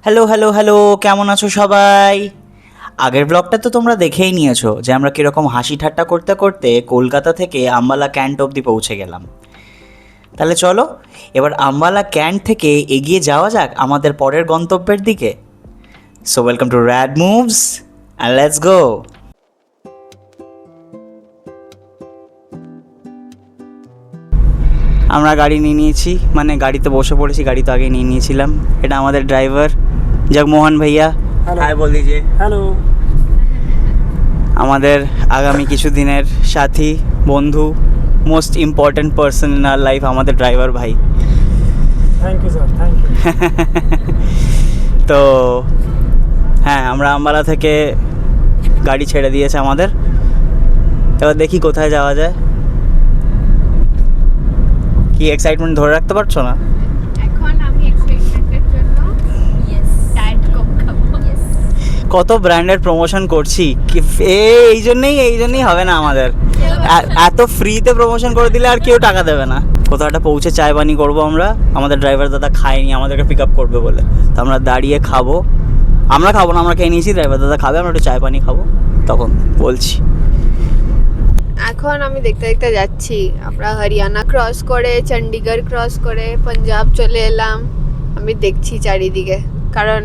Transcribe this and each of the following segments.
Hello hello hello, কেমন আছো সবাই? আগের ব্লগটা তো তোমরা দেখেই নিয়েছো যে আমরা কীরকম হাসি ঠাট্টা করতে করতে কলকাতা থেকে আম্বালা ক্যান্ট অবধি পৌঁছে গেলাম। তাহলে চলো এবার আম্বালা ক্যান্ট থেকে এগিয়ে যাওয়া যাক আমাদের পরের গন্তব্যের দিকে। So welcome to Rad Moves and let's go. আমরা গাড়ি নিয়ে নিয়েছি, মানে গাড়িতে বসে পড়েছি, গাড়ি তো আগে নিয়ে নিয়েছিলাম। এটা আমাদের ড্রাইভার জগমোহন ভাইয়া, হাই বল দিজিয়ে। হ্যালো। আমাদের আগামী কিছু দিনের সাথী, বন্ধু, most important person in our life আমাদের ড্রাইভার ভাই। Thank you sir, thank you. তো হ্যাঁ, আমরা আম্বালা থেকে গাড়ি ছেড়ে দিয়েছে আমাদের। এবার দেখি কোথায় যাওয়া যায়। কি এক্সাইটমেন্ট ধরে রাখতে পারছো না? এখন আমি এক্সপেরিমেন্টের জন্য ডায়েট কোক খাবো। কত ব্র্যান্ডের প্রমোশন করছি, এই জন্যই হবে না আমাদের। এত ফ্রিতে প্রমোশন করে দিলে আর কেউ টাকা দেবে না। কোথাও একটা পৌঁছে চায় পানি করবো আমরা, আমাদের ড্রাইভার দাদা খায়নি, আমাদেরকে পিক আপ করবে বলে, তো আমরা দাঁড়িয়ে খাবো। আমরা খাবো না, আমরা খেয়ে নিয়েছি, ড্রাইভার দাদা খাবে, আমরা একটু চায় পানি খাবো, তখন বলছি। এখন আমি দেখতে দেখতে যাচ্ছি, আমরা হরিয়ানা ক্রস করে, চণ্ডীগড় ক্রস করে পাঞ্জাব চলে এলাম। আমি দেখছি চারিদিকে, কারণ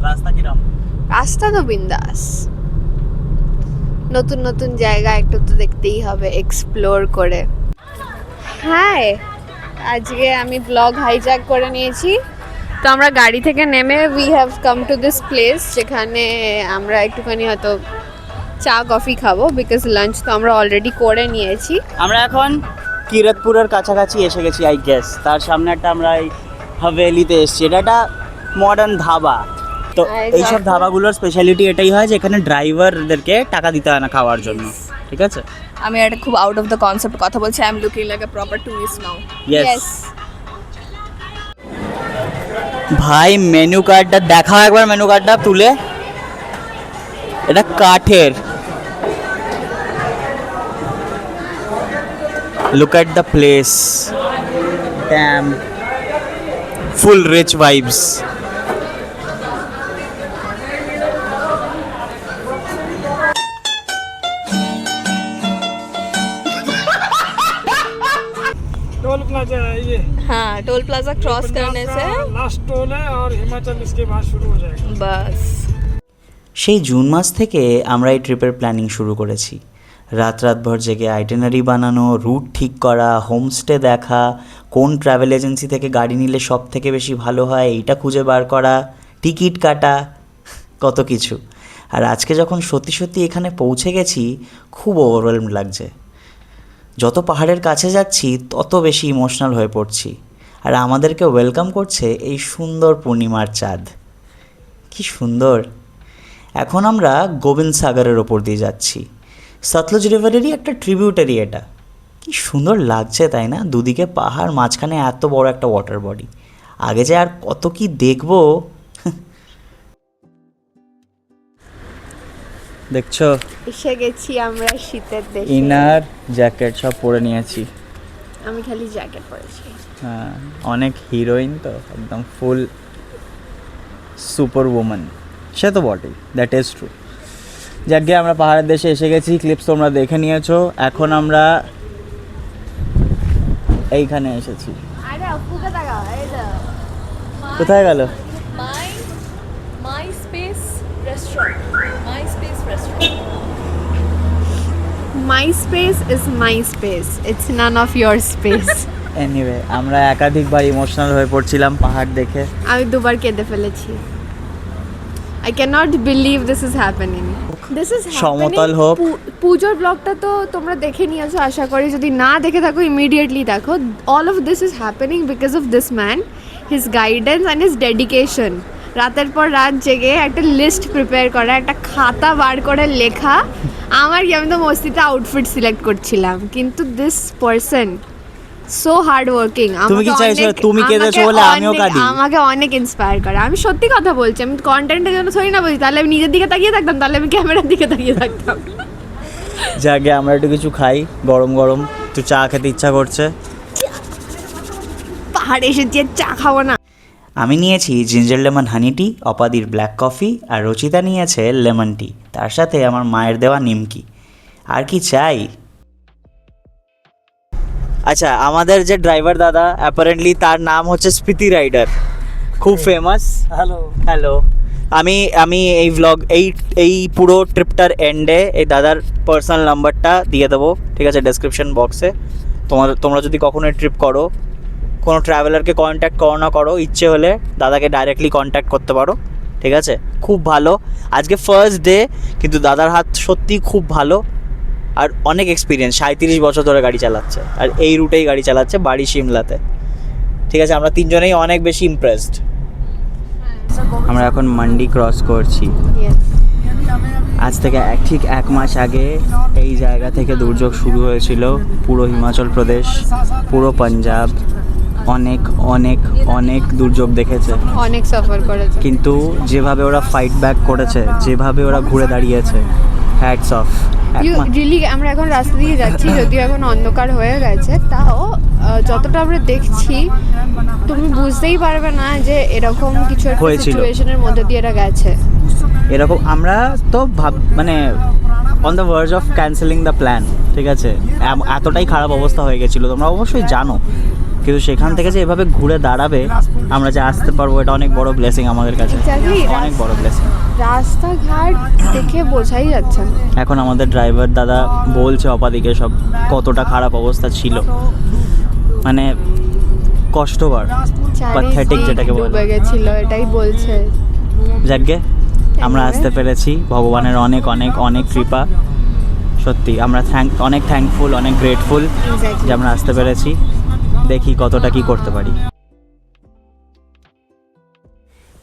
রাস্তা কিরম? রাস্তা তো বিন্দাস। নতুন নতুন জায়গা একটু তো দেখতেই হবে, এক্সপ্লোর করে। হ্যাঁ, আজকে আমি ব্লগ হাইজ্যাক করে নিয়েছি। তো আমরা গাড়ি থেকে নেমে we have come to this place, যেখানে আমরা একটুখানি হয়তো চা কফি খাবো, বিকজ লাঞ্চ তো আমরা অলরেডি করে নিয়েছি। আমরা এখন কিরতপুরের কাছাকাছি এসে গেছি আই গেস। তার সামনে একটা আমরা এই হাভেলিতে এসেছি। এটা একটা মডার্ন ধাবা। তো এইসব ধাবাগুলোর স্পেশালিটি এটাই হয় যে এখানে ড্রাইভারদেরকে টাকা দিতে হয় না খাওয়ার জন্য, ঠিক আছে? আমি একটা খুব আউট অফ দ্য কনসেপ্ট কথা বলছি। I am looking like a proper tourist now. Yes ভাই, মেনু কার্ডটা দেখাও একবার, মেনু কার্ডটা তুলে। এটা কাঠের। Look at the place, damn, full rich vibes. Toll plaza है ये। हाँ, टोल प्लाजा क्रॉस करने से लास्ट टोल है और हिमाचल इसके बाद शुरू हो जाएगा। बस সেই জুন মাস থেকে আমরা এই ট্রিপের প্ল্যানিং শুরু করেছি। রাতভর জেগে আইটেনারি বানানো, রুট ঠিক করা, হোমস্টে দেখা, কোন ট্রাভেল এজেন্সি থেকে গাড়ি নিলে সব থেকে বেশি ভালো হয় এইটা খুঁজে বার করা, টিকিট কাটা, কত কিছু। আর আজকে যখন সত্যি সত্যি এখানে পৌঁছে গেছি, খুব ওভারওয়েলমড লাগছে। যত পাহাড়ের কাছে যাচ্ছি তত বেশি ইমোশনাল হয়ে পড়ছি। আর আমাদেরকে ওয়েলকাম করছে এই সুন্দর পূর্ণিমার চাঁদ। কি সুন্দর। এখন আমরা গোবিন্দ সাগরের ওপর দিয়ে যাচ্ছি। সতলুজ রিভারেরই একটা ট্রিবিউটারি এটা। কি সুন্দর লাগছে তাই না? দুদিকে পাহাড়, মাঝখানে এত বড় একটা ওয়াটার বডি। আগে যে আর কত কি দেখবো। দেখছো, এসে গেছি আমরা শীতের দেশে। ইনার জ্যাকেট সব পরে নিয়েছি। আমি খালি জ্যাকেট পরেছি। হ্যাঁ, অনেক হিরোইন তো, একদম ফুল সুপার ওম্যান। সে তো বটেই, দ্যাট ইজ ট্রু। যাকে আমরা পাহাড়ের দেশে এসে গেছি, ক্লিপস তোমরা দেখে নিয়েছো। এখন আমরা এইখানে এসেছি। আরে আপুকে তাকাও, এই তো কোথায় গেল? माई space restaurant. My space restaurant. My space is my space, it's none of your space. Anyway, আমরা একাধিকবার ইমোশনাল হয়ে পড়ছিলাম পাহাড় দেখে। আমি দুবার কেঁদে ফেলেছি। I can't believe this is happening. This is সমতল হোক। পুজোর ব্লগটা তো তোমরা দেখে নিয়েছো আশা করি। যদি না দেখে থাকো ইমিডিয়েটলি দেখো। All of this is happening because of this man, his guidance and his dedication. রাতের পর রাত জেগে একটা লিস্ট প্রিপেয়ার করা, একটা খাতা বার করে লেখা। আমার কি, আমি তো মস্তিতে আউটফিট সিলেক্ট করছিলাম, কিন্তু this person so hard working. তুমি কি চাইছো তুমি কেঁদেছো বলে আমিও কাঁদি? আমাকে অনেক ইন্সপায়ার করে। আমি সত্যি কথা বলছি, আমি কন্টেন্টের জন্য থরি না বলছি। তাহলে আমি নিজের দিকে তাকিয়ে থাকতাম, তাহলে আমি ক্যামেরার দিকে তাকিয়ে থাকতাম। যাকে আমরা একটু কিছু খাই, গরম গরম একটু চা খেতে ইচ্ছা করছে। পাহাড়ে এসেছি, চা খাবো না? আমি নিয়েছি জিঞ্জার লেমন হানি টি, অপাদির ব্ল্যাক কফি, আর রচিতা নিয়েছে লেমন টি, তার সাথে আমার মায়ের দেওয়া নিমকি। আর কি চাই? আচ্ছা, আমাদের যে ড্রাইভার দাদা অ্যাপারেন্টলি তার নাম হচ্ছে স্পিতি রাইডার, খুব ফেমাস। হ্যালো। হ্যালো। আমি এই ভ্লগ এই পুরো ট্রিপটার এন্ডে এই দাদার পার্সোনাল নাম্বারটা দিয়ে দেবো, ঠিক আছে, ডেসক্রিপশন বক্সে। তোমরা যদি কখনো ট্রিপ করো, কোনো ট্রাভেলারকে কন্ট্যাক্ট করো না করো, ইচ্ছে হলে দাদাকে ডাইরেক্টলি কন্ট্যাক্ট করতে পারো, ঠিক আছে। খুব ভালো, আজকে ফার্স্ট ডে, কিন্তু দাদার হাত সত্যি খুব ভালো আর অনেক এক্সপিরিয়েন্স, 37 বছর ধরে গাড়ি চালাচ্ছে আর এই রুটেই গাড়ি চালাচ্ছে, বাড়ি সিমলাতে, ঠিক আছে। আমরা তিনজনেই অনেক বেশি ইমপ্রেসড। আমরা এখন মান্ডি ক্রস করছি। আজ থেকে ঠিক 1 মাস আগে এই জায়গা থেকে দুর্যোগ শুরু হয়েছিল, পুরো হিমাচল প্রদেশ, পুরো পাঞ্জাব অনেক অনেক অনেক দুর্যোগ দেখেছে, অনেক সাফার করেছে, কিন্তু যেভাবে ওরা ফাইট ব্যাক করেছে, যেভাবে ওরা ঘুরে দাঁড়িয়েছে, হ্যাটস অফ। রিলি আমরা এখন রাস্তা দিয়ে যাচ্ছি, যদিও এখন অন্ধকার হয়ে গেছে, তাও যতটা আমরা দেখছি তুমি বুঝতেই পারবে না যে এরকম কিছু একটা হয়েছিল। সিচুয়েশনের মধ্যে দিয়ে এরা গেছে। এরকম আমরা তো মানে on the verge of cancelling the plan, ঠিক আছে, এতটাই খারাপ অবস্থা হয়ে গেছিলো, তোমরা অবশ্যই জানো। কিন্তু সেখান থেকে যে এভাবে ঘুরে দাঁড়াবে, আমরা যে আসতে পারবো, এটা অনেক বড় ব্লেসিং আমাদের কাছে, Exactly, অনেক বড় ব্লেসিং। রাস্তাঘাট দেখে বোঝাই যাচ্ছে না। এখন আমাদের ড্রাইভার দাদা বলছে অপাদিকে সব কতটা খারাপ অবস্থা ছিল, মানে কষ্টকর, প্যাথেটিক যেটাকে বলে। ডুবে গেছিল, এটাই বলছে। যাকগে আমরা আসতে পেরেছি, ভগবানের অনেক অনেক অনেক কৃপা, সত্যি আমরা অনেক থ্যাঙ্কফুল, অনেক গ্রেটফুল যে আমরা আসতে পেরেছি। দেখি কতটা কি করতে পারি।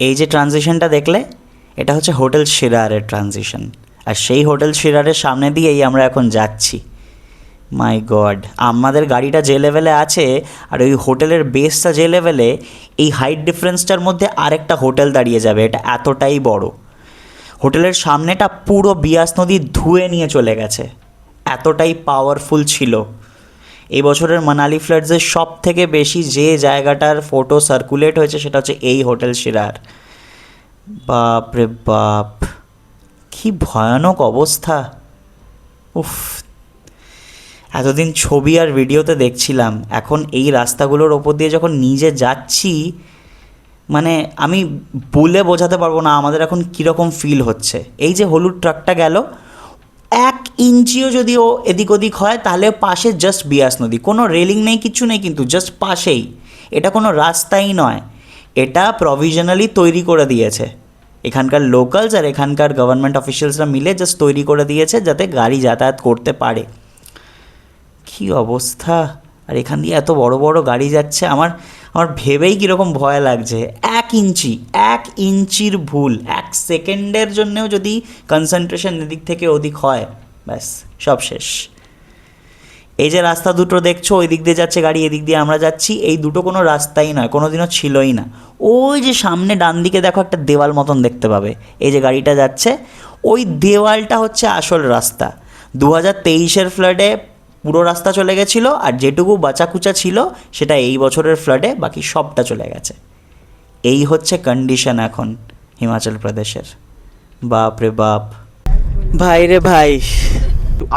এই যে ট্রানজিশনটা দেখলে, এটা হচ্ছে হোটেল শিরারের ট্রানজিশন, আর সেই হোটেল শিরারের সামনে দিয়েই আমরা এখন যাচ্ছি। মাই গড, আমাদের গাড়িটা যে লেভেলে আছে আর ওই হোটেলের বেসটা যে লেভেলে, এই হাইট ডিফারেন্সটার মধ্যে আরেকটা হোটেল দাঁড়িয়ে যাবে, এটা এতটাই বড়। হোটেলের সামনেটা পুরো বিয়াস নদী ধুয়ে নিয়ে চলে গেছে, এতটাই পাওয়ারফুল ছিল। এই বছরের মানালি ফ্লাডসের সব থেকে বেশি যে জায়গাটার ফটো সার্কুলেট হয়েছে সেটা হচ্ছে এই হোটেল শিরার। বাপ রে বাপ, কি ভয়ানক অবস্থা। উফ, এতদিন ছবি আর ভিডিওতে দেখছিলাম, এখন এই রাস্তাগুলোর ওপর দিয়ে যখন নিজে যাচ্ছি, মানে আমি বলে বোঝাতে পারবো না আমাদের এখন কীরকম ফিল হচ্ছে। এই যে হলুদ ট্রাকটা গেল, 1 ইঞ্চিও যদি ও এদিক ওদিক হয়, তাহলে পাশে জাস্ট বিয়াস নদী, কোনো রেলিং নেই, কিছু নেই, কিন্তু জাস্ট পাশেই। এটা কোনো রাস্তাই নয়, এটা প্রভিশনালি তৈরি করে দিয়েছে এখানকার লোকালস আর এখানকার গভর্নমেন্ট অফিসিয়ালসরা মিলে, জাস্ট তৈরি করে দিয়েছে যাতে গাড়ি যাতায়াত করতে পারে। কী অবস্থা! আর এখান দিয়ে এত বড় বড় গাড়ি যাচ্ছে, আমার ভেবেই কীরকম ভয় লাগছে। 1 ইঞ্চির ভুল, 1 সেকেন্ডের জন্যেও যদি কনসেন্ট্রেশন এদিক থেকে ওদিক হয়, ব্যাস সব শেষ। এই যে রাস্তা দুটো দেখছো, ওই দিক দিয়ে যাচ্ছে গাড়ি, এদিক দিয়ে আমরা যাচ্ছি, এই দুটো কোনো রাস্তাই নয়, কোনো দিনও ছিলই না। ওই যে সামনে ডান দিকে দেখো একটা দেওয়াল মতন দেখতে পাবে, এই যে গাড়িটা যাচ্ছে, ওই দেওয়ালটা হচ্ছে আসল রাস্তা। 2023-এর ফ্লাডে পুরো রাস্তা চলে গেছিলো, আর যেটুকু বাঁচাকুচা ছিল সেটা এই বছরের ফ্লাডে বাকি সবটা চলে গেছে। এই হচ্ছে কন্ডিশন এখন হিমাচল প্রদেশের। বাপ রে বাপ, ভাই রে ভাই,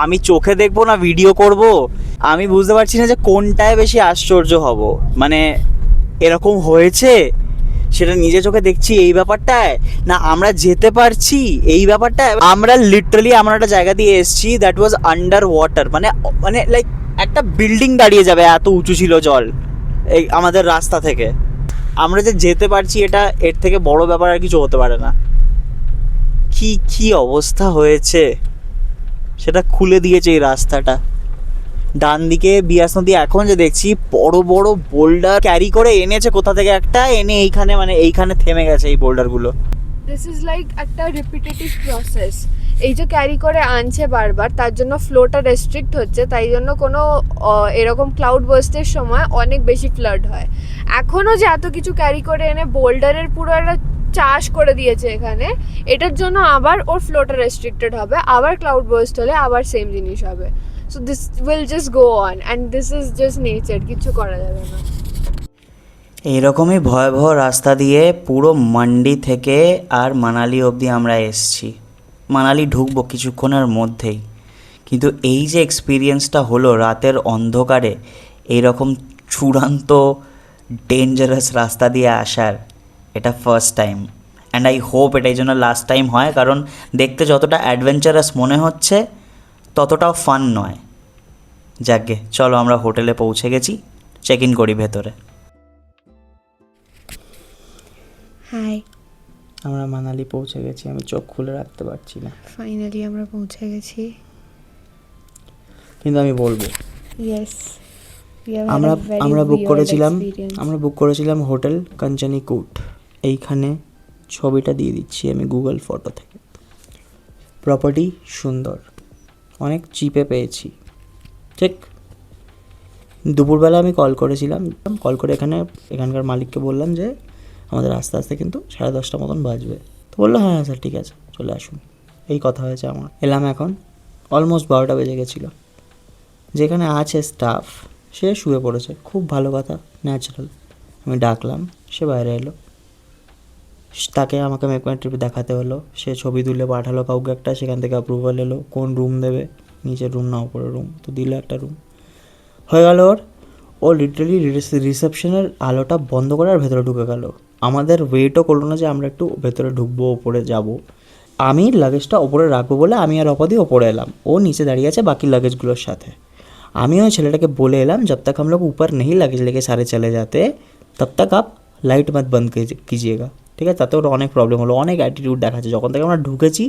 আমি চোখে দেখবো না ভিডিও করব, আমি বুঝতে পারছি না যে কোনটায় বেশি আশ্চর্য হব। মানে এরকম হয়েছে সেটা নিজে চোখে দেখছি এই ব্যাপারটায়, না আমরা যেতে পারছি এই ব্যাপারটায়। আমরা লিটারালি আমরা একটা জায়গা দিয়ে এসেছি দ্যাট ওয়াজ আন্ডার ওয়াটার, মানে লাইক একটা বিল্ডিং দাঁড়িয়ে যাবে, এত উঁচু ছিল জল এই আমাদের রাস্তা থেকে। আমরা যে যেতে পারছি, এটা এর থেকে বড় ব্যাপার আর কিছু হতে পারে না। কি অবস্থা হয়েছে সেটা খুলে দিয়েছে এই রাস্তাটা। ডান দিকে বিয়াস নদী, এখন যে দেখছি বড় বড় বোল্ডার ক্যারি করে এনেছে কোথা থেকে একটা, এনে এইখানে, মানে এইখানে থেমে গেছে এই বোল্ডারগুলো। দিস ইজ লাইক একটা রিপিটেটিভ প্রসেস। এই যে ক্যারি করে আনছে বারবার, তার জন্য ফ্লোটা রেস্ট্রিক্ট হচ্ছে, তাই জন্য কোনো এরকম ক্লাউড বার্স্টের সময় অনেক বেশি ফ্লাড হয়। এখনও যে এত কিছু ক্যারি করে এনে বোল্ডারের পুরো একটা চাষ করে দিয়েছে এখানে, এটার জন্য আবার ওর ফ্লোটা রেস্ট্রিক্টেড হবে, আবার ক্লাউড বার্স্ট হলে আবার সেম জিনিস হবে। So this will just go on, and this is just nature, কিছু করা যাবে না। এইরকমই ভয়াবহ রাস্তা দিয়ে পুরো মান্ডি থেকে আর মানালি অবধি আমরা এসছি। মানালি ঢুকবো কিছুক্ষণের মধ্যেই, কিন্তু এই যে এক্সপিরিয়েন্সটা হলো রাতের অন্ধকারে এইরকম চূড়ান্ত ডেঞ্জারাস রাস্তা দিয়ে আসার, এটা first time. And I hope এটাই জন্য লাস্ট টাইম হয়, কারণ দেখতে যতটা অ্যাডভেঞ্চারাস মনে হচ্ছে ততটাও ফান নয়। যাকগে, চলো আমরা হোটেলে পৌঁছে গেছি, চেক ইন করি ভেতরে। হাই, আমরা মানালি পৌঁছে গেছি, আমি চোখ খুলে রাখতে পারছি না, ফাইনালি আমরা পৌঁছে গেছি। কিন্তু আমি বলবো ইয়েস, আমরা বুক করেছিলাম হোটেল কাঞ্চনী কুট। এইখানে ছবিটা দিয়ে দিচ্ছি আমি গুগল ফটো থেকে। প্রপার্টি সুন্দর, অনেক চিপে পেয়েছি। ঠিক দুপুরবেলা আমি কল করেছিলাম, কল করে এখানকার মালিককে বললাম যে আমাদের আস্তে আস্তে কিন্তু 10:30 মতন বাজবে। তো বললো হ্যাঁ স্যার ঠিক আছে চলে আসুন। এই কথা হয়েছে আমার। এলাম এখন, অলমোস্ট 12টা বেজে গেছিলো। যেখানে আছে স্টাফ সে শুয়ে পড়েছে, খুব ভালো কথা, ন্যাচারাল। আমি ডাকলাম, সে বাইরে এলো, তাকে আমাকে মেক মাই ট্রিপ দেখাতে হলো। সে ছবি তুলে পাঠালো কাউকে একটা, সেখান থেকে অ্যাপ্রুভাল এলো কোন রুম দেবে, নিচের রুম না উপরের রুম, তো দিল একটা রুম। হয়ে গেল ও লিটারালি রিসেপশনের আলোটা বন্ধ করে আর ভেতরে ঢুকে গেল। আমাদের ওয়েটও করলো না যে আমরা একটু ভেতরে ঢুকবো, ওপরে যাব। আমি লাগেজটা ওপরে রাখবো বলে আমি আর অপাদি ওপরে এলাম, ও নিচে দাঁড়িয়ে আছে বাকি লাগেজগুলোর সাথে। আমি ওই ছেলেটাকে বলে এলাম जब तक हम लोग ऊपर नहीं लगेज लेके सारे चले जाते तब तक आप লাইট मत बंद कीजिएगा, ঠিক আছে। তাতে ওর অনেক প্রবলেম হলো, অনেক অ্যাটিটিউড দেখাচ্ছে। যখন থেকে আমরা ঢুকেছি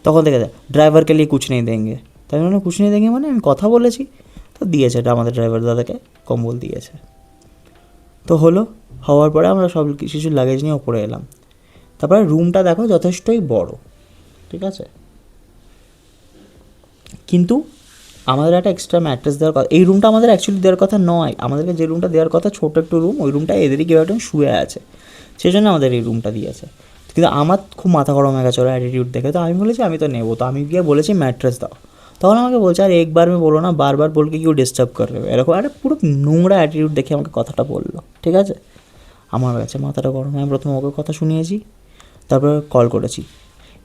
তখন থেকে ড্রাইভারকে লিয়ে কুছ নেই দেঙ্গে, তাই মানে কুছ নেই দেঙ্গে মানে আমি কথা বলেছি তো দিয়েছে, এটা আমাদের ড্রাইভার দাদাকে কম্বল দিয়েছে। তো হওয়ার পরে আমরা সব কিছু লাগেজ নিয়ে ওপরে এলাম। তারপরে রুমটা দেখো যথেষ্টই বড়, ঠিক আছে, কিন্তু আমাদের একটা এক্সট্রা ম্যাট্রেস দেওয়ার কথা। এই রুমটা আমাদের অ্যাকচুয়ালি দেওয়ার কথা নয়, আমাদেরকে যে রুমটা দেওয়ার কথা ছোটো একটু রুম, ওই রুমটা এদেরই কেউ একজন শুয়ে আছে, সেই জন্য আমাদের এই রুমটা দিয়েছে। কিন্তু আমার খুব মাথা গরম হয়ে গেছে ওর অ্যাটিটিউড দেখে। তো আমি বলেছি আমি তো নেবো, তো আমি গিয়ে বলেছি ম্যাট্রেস দাও। তখন আমাকে বলছে আর একবার আমি বলো না, বারবার বলকে কেউ ডিস্টার্ব করবে, এরকম একটা পুরো নোংরা অ্যাটিটিউড দেখে আমাকে কথাটা বললো, ঠিক আছে। আমার কাছে মাথাটা গরম, আমি প্রথমে ওকে কথা শুনিয়েছি, তারপরে কল করেছি।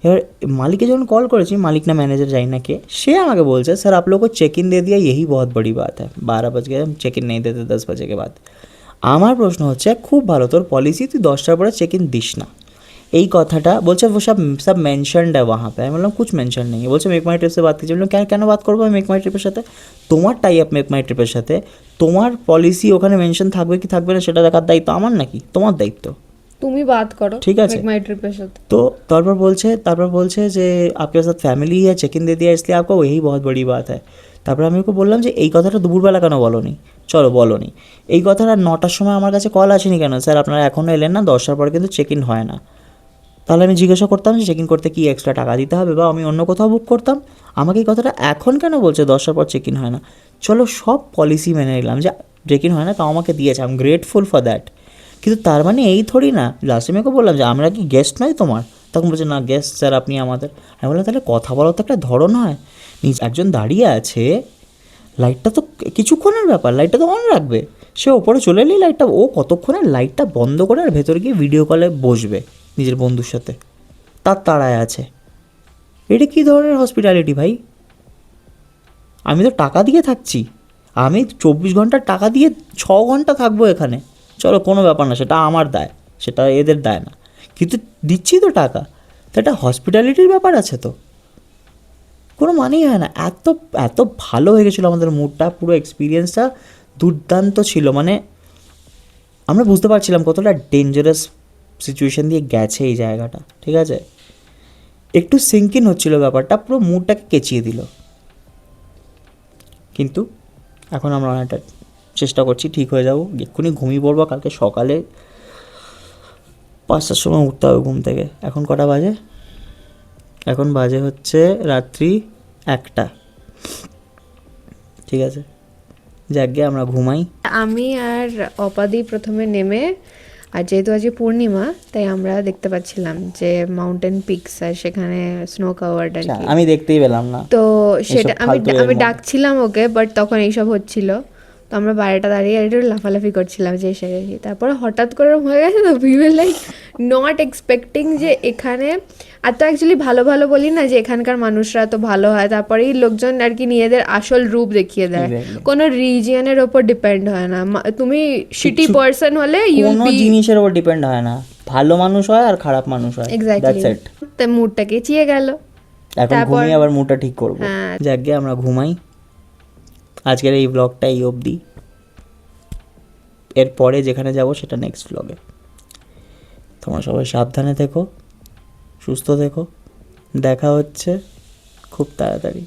এবার मालिक যখন কল করেছি, মালিক না ম্যানেজার যাই না কে, সে আমাকে বলছে স্যার आप लोग को चेक इन दे दिया, यही बहुत बड़ी बात है, 12 बज गए, हम चेक इन नहीं देते 10 बजे के बाद। আমার প্রশ্ন হচ্ছে খুব ভালো তোর পলিসি, তুই 10টার পরে চেক ইন দিস না, এই কথাটা বলছে वो सब মেনশনড है वहाँ पे। আমি বললাম कुछ মেনশন নেই। বলছে মেক মাই ট্রিপ সে বাত कीजिए। বললাম কেন বাত করবো আমি মেক মাই ট্রিপের সাথে? তোমার টাই আপ মেক মাই ট্রিপের সাথে, তোমার পলিসি ওখানে মেনশন থাকবে কি থাকবে না সেটা দেখার দায়িত্ব আমার নাকি? তোমার দায়িত্ব, তুমি বাত করো, ঠিক আছে। মেক মাই ট্রিপের সাথে। তো তারপর বলছে যে आपके साथ फैमिली है, चेक इन दे दिया इसलिए आपको वही बहुत बड़ी बात है। তারপর আমি ওকে বললাম যে এই কথাটা দুপুরবেলা কেন বলোনি? চলো বলোনি, এই কথাটা 9টার সময় আমার কাছে কল আসেনি কেন? স্যার আপনারা এখনও এলেন না, 10টার পরে কিন্তু চেক ইন হয় না। তাহলে আমি জিজ্ঞাসা করতাম যে চেক ইন করতে কি এক্সট্রা টাকা দিতে হবে, বা আমি অন্য কোথাও বুক করতাম। আমাকে এই কথাটা এখন কেন বলছে 10টার পর চেক ইন হয় না? চলো সব পলিসি মেনে নিলাম যে চেক ইন হয় না, তাও আমাকে দিয়েছে, I am grateful for that. কিন্তু তার মানে এই থোড়ি না, লাস্টে আমি ওকে বললাম যে আমরা কি গেস্ট নয় তোমার? তখন বলছে না গেস্ট স্যার আপনি আমাদের। আমি বললাম তাহলে কথা বলার তো একটা ধরন হয়। একজন দাঁড়িয়ে আছে, লাইটটা তো কিছুক্ষণের ব্যাপার, লাইটটা তো অন রাখবে। সে ওপরে চলে এলেই লাইটটা, ও কতক্ষণে লাইটটা বন্ধ করে আর ভেতরে গিয়ে ভিডিও কলে বসবে নিজের বন্ধুর সাথে, তার তাড়ায় আছে। এটা কী ধরনের হসপিটালিটি ভাই? আমি তো টাকা দিয়ে থাকছি, আমি 24 ঘন্টার টাকা দিয়ে 6 ঘন্টা থাকবো এখানে, চলো কোনো ব্যাপার না, সেটা আমার দায়, সেটা এদের দায় না, কিন্তু দিচ্ছি তো টাকা, তো এটা হসপিটালিটির ব্যাপার আছে তো, কোনো মানেই হয় না। এত এত ভালো হয়ে গেছিলো আমাদের মুডটা, পুরো এক্সপিরিয়েন্সটা দুর্দান্ত ছিল। মানে আমরা বুঝতে পারছিলাম কতটা ডেঞ্জারাস সিচুয়েশান দিয়ে গেছে এই জায়গাটা, ঠিক আছে। একটু সিঙ্কিন হচ্ছিলো ব্যাপারটা, পুরো মুডটাকে কেচিয়ে দিল। কিন্তু এখন আমরা অনেকটা চেষ্টা করছি ঠিক হয়ে যাবো, এক্ষুনি ঘুমিয়ে পড়বো, কালকে সকালে 5টার সময় উঠতে হবে ঘুম থেকে। এখন কটা বাজে? এখন বাজে হচ্ছে রাত্রি 1টা, ঠিক আছে, যাকে আমরা ঘুমাই। আমি আর অপাদি প্রথমে নেমে, আর যেহেতু আজকে পূর্ণিমা তাই আমরা দেখতে পাচ্ছিলাম যে মাউন্টেন পিকস আর সেখানে স্নো কাভার্ড আর কি। আমি দেখতেই পেলাম না, তো সেটা আমি ফালতু এর মধ্যে। ডাকছিলাম ওকে, বাট তখন এইসব হচ্ছিল। তো আমরা বাইরেটা দাঁড়িয়ে একটু লাফালাফি করছিলাম যে এসে গেছি। তারপরে হঠাৎ করে এরকম হয়ে গেছে, তো we were like not expecting যে এখানে আর তো অ্যাকচুয়ালি ভালো ভালো বলি না যে এখানকার মানুষরা তো ভালো হয়, তারপরেই লোকজন আর কি নিজেদের আসল রূপ দেখিয়ে দেয়। Exactly. কোনো রিজিয়নের ওপর ডিপেন্ড হয় না। তুমি শিটি পার্সন হলে ইউ কোনো বি জিনিসের উপর ডিপেন্ড হয় না, ভালো মানুষ হয় আর খারাপ মানুষ হয়, এক্স্যাক্টলি। That's it. তো মুডটা কেচিয়ে গেল। এখন তারপর- ঘুমিয়ে আবার মুডটা ঠিক করবো। হ্যাঁ। যাকে আমরা ঘুমাই। আজকের এই ব্লগটা এই অবধি, এরপরে যেখানে যাব সেটা নেক্সট ব্লগে। তোমরা সবাই সাবধানে থেকো, সুস্থ থেকো, দেখা হচ্ছে খুব তাড়াতাড়ি।